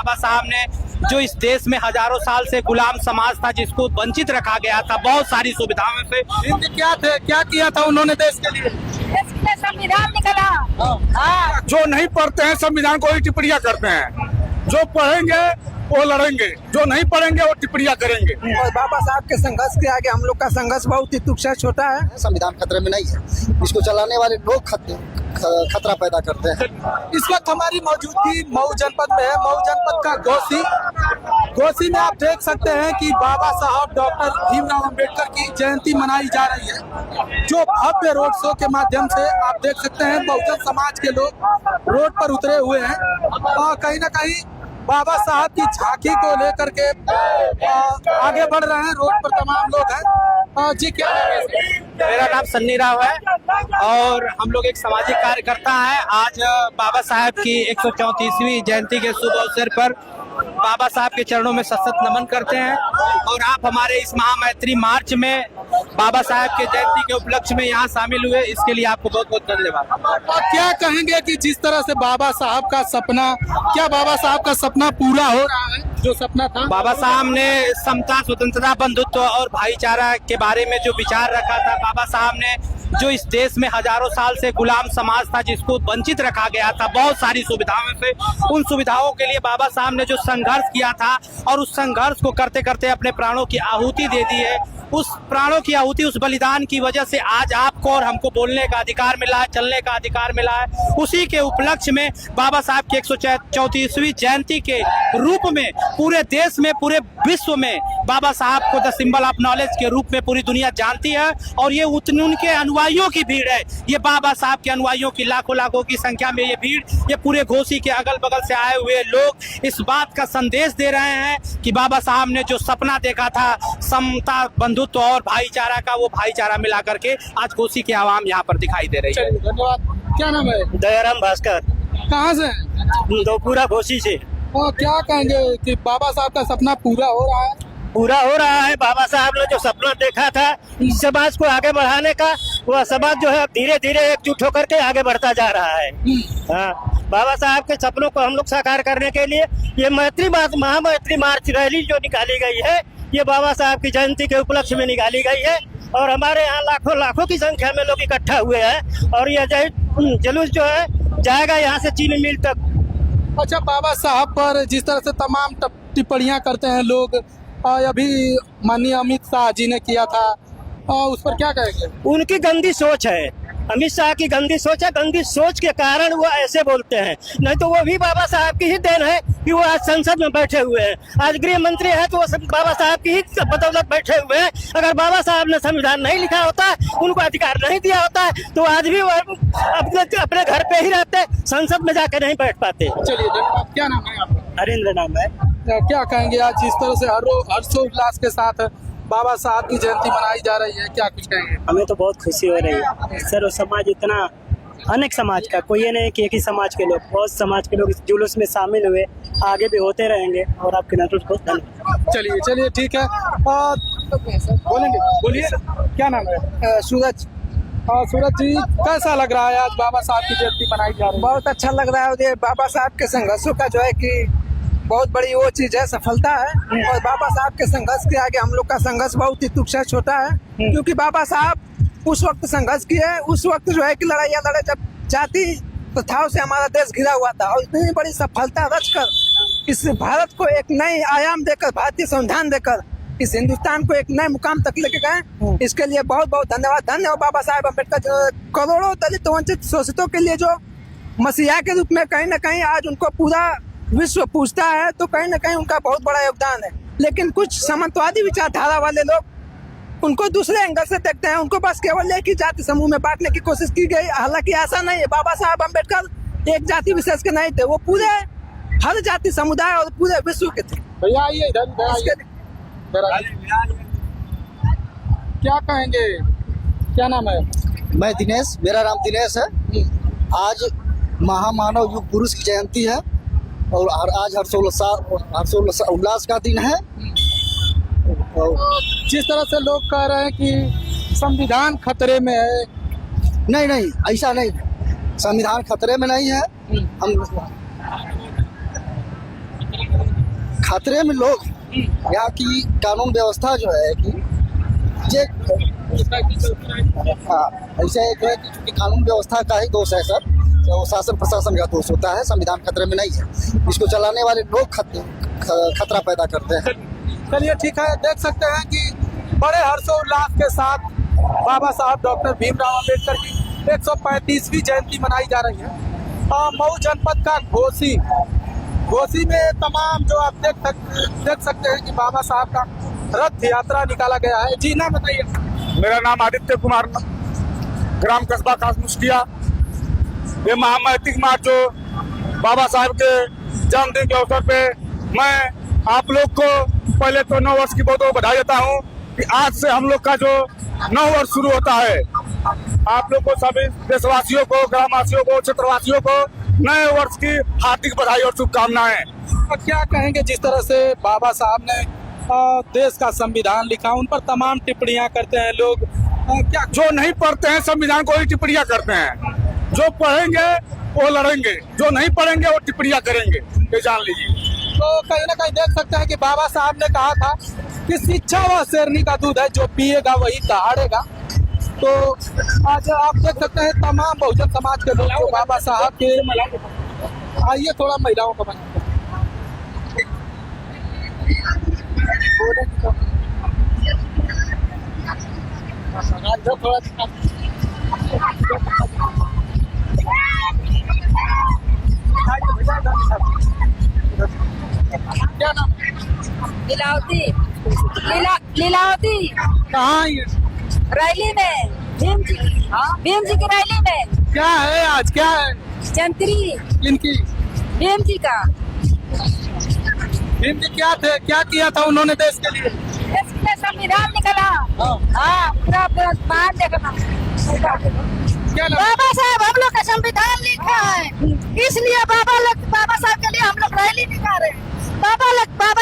बाबा साहब ने जो इस देश में हजारों साल से गुलाम समाज था जिसको वंचित रखा गया था बहुत सारी सुविधाओं से। क्या किया था उन्होंने देश के लिए? संविधान निकला। हाँ। जो नहीं पढ़ते हैं संविधान को ही टिप्पणियां करते हैं, जो पढ़ेंगे वो लड़ेंगे, जो नहीं पढ़ेंगे वो टिप्पणियां करेंगे। और बाबा साहब के संघर्ष के आगे हम लोग का संघर्ष बहुत ही तुच्छ छोटा है। संविधान खतरे में नहीं है, इसको चलाने वाले लोग खतरा पैदा करते हैं। इस वक्त हमारी मौजूदगी मऊ जनपद में है। मऊ जनपद का घोसी में आप देख सकते हैं कि बाबा साहब डॉक्टर भीमराव अंबेडकर की जयंती मनाई जा रही है। जो भव्य रोड शो के माध्यम से आप देख सकते हैं बहुजन समाज के लोग रोड पर उतरे हुए हैं और कहीं ना कहीं बाबा साहब की झांकी को लेकर के आगे बढ़ रहे हैं। रोड पर तमाम लोग हैं। जी क्या नाम है? मेरा नाम सन्नी राव है और हम लोग एक सामाजिक कार्यकर्ता है। आज बाबा साहब की 134वीं जयंती के शुभ अवसर पर बाबा साहब के चरणों में सशक्त नमन करते हैं और आप हमारे इस महामैत्री मार्च में बाबा साहब के जयंती के उपलक्ष्य में यहाँ शामिल हुए, इसके लिए आपको बहुत बहुत धन्यवाद। और क्या कहेंगे कि जिस तरह से बाबा साहब का सपना, क्या बाबा साहब का सपना पूरा हो रहा है? जो सपना था बाबा साहब ने समता, स्वतंत्रता, बंधुत्व और भाईचारा के बारे में जो विचार रखा था, बाबा साहब ने जो इस देश में हजारों साल से गुलाम समाज था जिसको वंचित रखा गया था बहुत सारी सुविधाओं से, उन सुविधाओं के लिए बाबा साहब ने जो संघर्ष किया था और उस संघर्ष को करते करते अपने प्राणों की आहुति दे दी है। उस प्राणों की आहुति, उस बलिदान की वजह से आज आपको और हमको बोलने का अधिकार मिला है, चलने का अधिकार मिला है। उसी के उपलक्ष्य में बाबा साहब की 134वीं जयंती के रूप में पूरे देश में, पूरे विश्व में बाबा साहब को द सिंबल ऑफ नॉलेज के रूप में पूरी दुनिया जानती है और ये उनके अनुयायियों की भीड़ है। ये बाबा साहब के अनुयायियों की लाखों की संख्या में ये भीड़, ये पूरे घोसी के अगल बगल से आए हुए लोग इस बात का संदेश दे रहे हैं कि बाबा साहब ने जो सपना देखा था समता, बंधुत्व और भाईचारा का, वो भाईचारा मिला करके आज घोसी की आवाम यहाँ पर दिखाई दे रही है। धन्यवाद। क्या नाम है? दयाराम भास्कर। कहाँ से? पूरा घोसी से। और क्या कहेंगे कि बाबा साहब का सपना पूरा हो रहा है? पूरा हो रहा है। बाबा साहब ने जो सपना देखा था इस समाज को आगे बढ़ाने का, वह समाज जो है धीरे धीरे एकजुट होकर के आगे बढ़ता जा रहा है। हाँ, बाबा साहब के सपनों को हम लोग साकार करने के लिए ये महामैत्री मार्च रैली जो निकाली गई है, ये बाबा साहब की जयंती के उपलक्ष्य में निकाली गई है और हमारे यहाँ लाखों की संख्या में लोग इकट्ठा हुए हैं और यह जुलूस जो है जाएगा यहाँ से चीनी मिल तक। अच्छा, बाबा साहब पर जिस तरह से तमाम टिप्पणियां करते हैं लोग, अभी माननीय अमित शाह जी ने किया था, उस पर क्या कहेंगे? उनकी गंदी सोच है, अमित शाह की गंदी सोच है। गंदी सोच के कारण वो ऐसे बोलते हैं, नहीं तो वो भी बाबा साहब की ही देन है कि वो आज संसद में बैठे हुए हैं। आज गृह मंत्री है तो वो बाबा साहब की ही बदौलत बैठे हुए हैं। अगर बाबा साहब ने संविधान नहीं लिखा होता, उनको अधिकार नहीं दिया होता, तो आज भी वो अपने घर पे ही रहते, संसद में जाकर नहीं बैठ पाते। चलिए, क्या नाम है आपका? हरेंद्र नाम है। क्या कहेंगे आज जिस तरह से हर्षोल्लास के साथ बाबा साहब की जयंती मनाई जा रही है, क्या कुछ कहेंगे? हमें तो बहुत खुशी हो रही है। सर्व समाज इतना, अनेक समाज का, कोई ये नहीं कि एक ही समाज के लोग, बहुत समाज के लोग इस जुलूस में शामिल हुए, आगे भी होते रहेंगे और आपके नेतृत्व को धन्यवाद। चलिए ठीक है। बोलिए, क्या नाम है? सूरज। सूरज जी, कैसा लग रहा है आज बाबा साहब की जयंती मनाई जा रही है? बहुत अच्छा लग रहा है। बाबा साहब के संघर्षों का जो है कि बहुत बड़ी वो चीज है, सफलता है। और बाबा साहब के संघर्ष के आगे हम लोग का संघर्ष बहुत ही तुच्छ छोटा है, क्योंकि बाबा साहब उस वक्त संघर्ष किए, उस वक्त जो है कि लड़ाइयाँ लड़े जब जाति प्रथाओं से हमारा देश घिरा हुआ था, और इतनी बड़ी सफलता रचकर इस भारत को एक नई आयाम देकर, भारतीय संविधान देकर इस हिंदुस्तान को एक नए मुकाम तक लेके गए। इसके लिए बहुत बहुत धन्यवाद। धन्यवाद बाबा साहेब अम्बेडकर। करोड़ों दलित वंचित शोषितों के लिए जो मसीहा के रूप में कहीं ना कहीं आज उनको पूरा विश्व पूछता है, तो कहीं ना कहीं उनका बहुत बड़ा योगदान है। लेकिन कुछ सामंतवादी विचारधारा वाले लोग उनको दूसरे एंगल से देखते हैं, उनको बस केवल एक ही जाति समूह में बांटने की कोशिश की गई। हालांकि ऐसा नहीं है। बाबा साहब अम्बेडकर एक जाति विशेष के नहीं थे, वो पूरे हर जाति समुदाय और पूरे विश्व के थे। भैया आइए इधर। क्या कहेंगे? क्या नाम है? मैं दिनेश, मेरा नाम दिनेश है। आज महामानव युग पुरुष की जयंती है और आज हर्षोल्लास का दिन है। जिस तरह से लोग कह रहे हैं कि संविधान खतरे में है, नहीं, ऐसा नहीं, संविधान खतरे में नहीं है। हम खतरे में लोग यहाँ की कानून व्यवस्था जो है कि ये हाँ ऐसा एक है कि चूंकि कानून व्यवस्था का ही दोष है सर, तो शासन प्रशासन का दोष होता है, संविधान खतरे में नहीं है, इसको चलाने वाले लोग खतरा पैदा करते हैं। चलिए ठीक है, देख सकते हैं कि बड़े हर्षोल्लास के साथ बाबा साहब डॉक्टर भीमराव अंबेडकर की 135वीं जयंती मनाई जा रही है। मऊ जनपद का घोसी में तमाम जो आप देख सकते हैं कि बाबा साहब का रथ यात्रा निकाला गया है। जी नाम बताइए। मेरा नाम आदित्य कुमार, ग्राम कस्बा खास मुस्किया। ये महामैतिक मार्च जो बाबा साहब के जन्मदिन के अवसर पे मैं आप लोग को पहले तो 9 वर्ष की बहुत बहुत बधाई देता हूँ कि आज से हम लोग का जो 9 वर्ष शुरू होता है। आप लोग को सभी देशवासियों को, ग्रामवासियों को, क्षेत्रवासियों को नए वर्ष की हार्दिक बधाई और शुभकामनाएं। क्या कहेंगे, जिस तरह से बाबा साहब ने देश का संविधान लिखा, उन पर तमाम टिप्पणियां करते हैं लोग, क्या जो नहीं पढ़ते हैं संविधान को ही टिप्पणियां करते हैं, जो पढ़ेंगे वो लड़ेंगे, जो नहीं पढ़ेंगे वो टिप्पणियां करेंगे, ये जान लीजिए। तो कहीं ना कहीं देख सकते हैं कि बाबा साहब ने कहा था कि शिक्षा वह शेरनी का दूध है, जो पिएगा वही दहाड़ेगा। तो आज आप देख सकते हैं तमाम बहुजन समाज के लोग जो बाबा साहब के, आइए थोड़ा महिलाओं को बना क्या नाम? लीलावती। लीलावती कहाँ ये रैली में भीम जी की रैली में। क्या है आज, क्या है जंत्री इनकी? भीम जी का। भीम जी क्या थे, क्या किया था उन्होंने देश के लिए? देश के लिए संविधान निकला। हाँ पूरा मान देखना। क्या नाम? बाबा साहब हम लोग का संविधान लिखा है, इसलिए बाबा साहब के लिए हम लोग रैली निकाल रहे हैं। बाबा